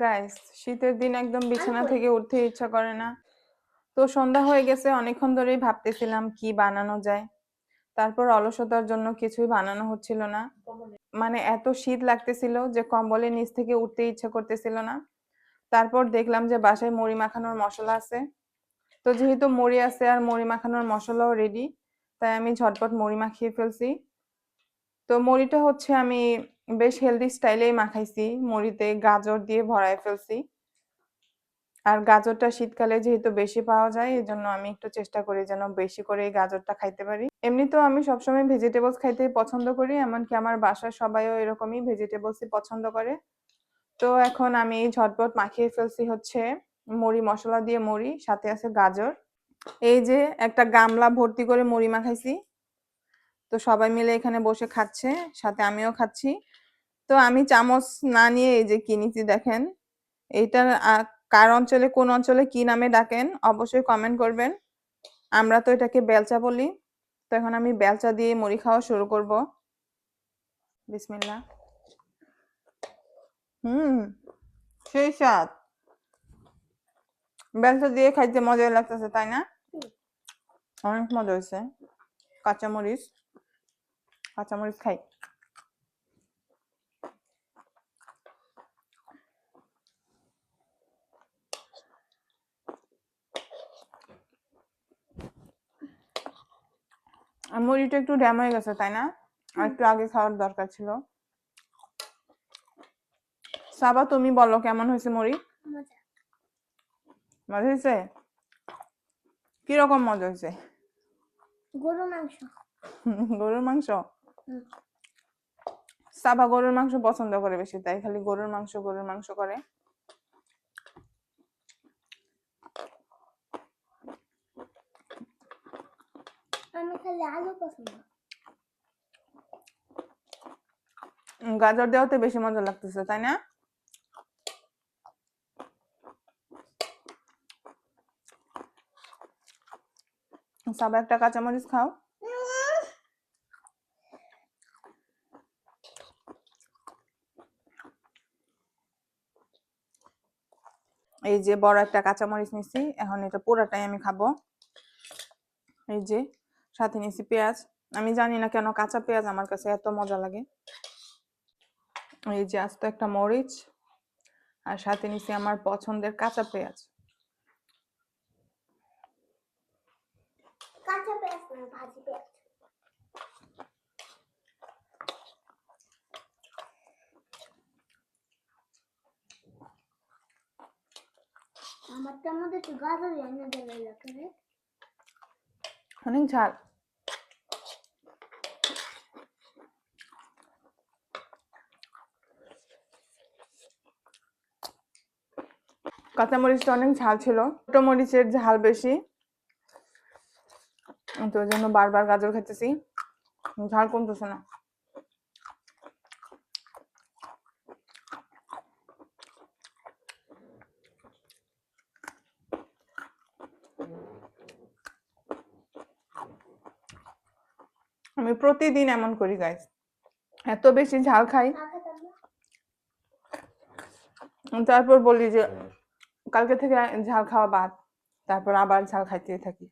Guys, শীতের দিন একদম বিছানা থেকে উঠতে ইচ্ছা করে না। তো সন্ধ্যা হয়ে গেছে, অনেকক্ষণ ধরেই ভাবতেছিলাম কি বানানো যায়। তারপর অলসতার জন্য কিছুই বানানো হচ্ছিল না। মানে এত শীত লাগতেছিল যে কম্বলের নিচ থেকে উঠতে ইচ্ছা করতেছিল না। তারপর দেখলাম যে বাসায় মুড়ি মাখানোর মশলা আছে। তো যেহেতু মুড়ি আছে আর মুড়ি মাখানোর মশলাও রেডি, তাই আমি ঝটপট মুড়ি মাখিয়ে ফেলছি। তো মুড়িটা হচ্ছে আমি বেশ হেলদি স্টাইলেই মাখাইছি, মুড়িতে গাজর দিয়ে ভরায় ফেলছি। আর গাজরটা শীতকালে যেহেতু বেশি পাওয়া যায়, এজন্য আমি একটু চেষ্টা করি যেন বেশি করে এই গাজরটা খাইতে পারি। এমনিতেও আমি সবসময় ভেজিটেবলস খাইতে পছন্দ করি, এমনকি আমার বাসার সবাইও এরকমই ভেজিটেবলসই পছন্দ করে। তো এখন আমি ঝটপট মাখিয়ে ফেলছি হচ্ছে মুড়ি মশলা দিয়ে মুড়ি, সাথে আছে গাজর। এই যে একটা গামলা ভর্তি করে মুড়ি মাখাইছি। তো সবাই মিলে এখানে বসে খাচ্ছে, সাথে আমিও খাচ্ছি। তো আমি চামচ না নিয়ে এই যে কিনেছি, দেখেন। এইটার কার অঞ্চলে কোন অঞ্চলে কি নামে ডাকেন অবশ্যই কমেন্ট করবেন। আমরা তো এটাকে বেলচা বলি। তো এখন আমি বেলচা দিয়ে মুড়ি খাওয়া শুরু করব। বিসমিল্লাহ। হুম, সেই স্বাদ। বেলচা দিয়ে খাইতে মজা লাগতেছে, তাই না? অনেক মজা হয়েছে। কাঁচামরিচ, কাঁচামরিচ খাই। আর মুড়িটা একটু ড্যাম হয়ে গেছে, তাই না? আর একটু আগে খাওয়ার দরকার ছিল। সাবা, তুমি বলো কেমন হয়েছে মুড়ি? মজা হয়েছে? কিরকম মজা হয়েছে? গরুর মাংস। গরুর মাংস? সাবা গরুর মাংস পছন্দ করে বেশি, তাই খালি গরুর মাংস গরুর মাংস করে। আমি খালি আলু পছন্দ। গাজর দেওয়াতে বেশি মজা লাগতেছে, তাই না? সাবা একটা কাঁচামরিচ খাও। এই যে বড় একটা কাঁচামরিচ নিছি, এখন এটা পুরাটাই আমি খাবো। এই যে সাথে নিছি পেঁয়াজ। আমি জানি না কেন কাঁচা পেঁয়াজ আমার কাছে এত মজা লাগে। এই যে আস্ত একটা মরিচ, আর সাথে নিছি আমার পছন্দের কাঁচা পেঁয়াজ। কাঁচা পেঁয়াজ না, ভাজি পেঁয়াজ। আমারটার মধ্যে একটু গাজর এনে দেবে লোকেরে। অনেক ঝাল। কাঁচামরিচটা অনেক ঝাল ছিল, ছোট মরিচের ঝাল বেশি। তো ওই জন্য বারবার গাজর খেতেছি, ঝাল কমতেছে না। আমি প্রতিদিন এমন করি গাইস, এত বেশি ঝাল খাই। তারপর বলি যে কালকে থেকে ঝাল খাওয়া বাদ, তারপর আবার ঝাল খাইতে থাকি।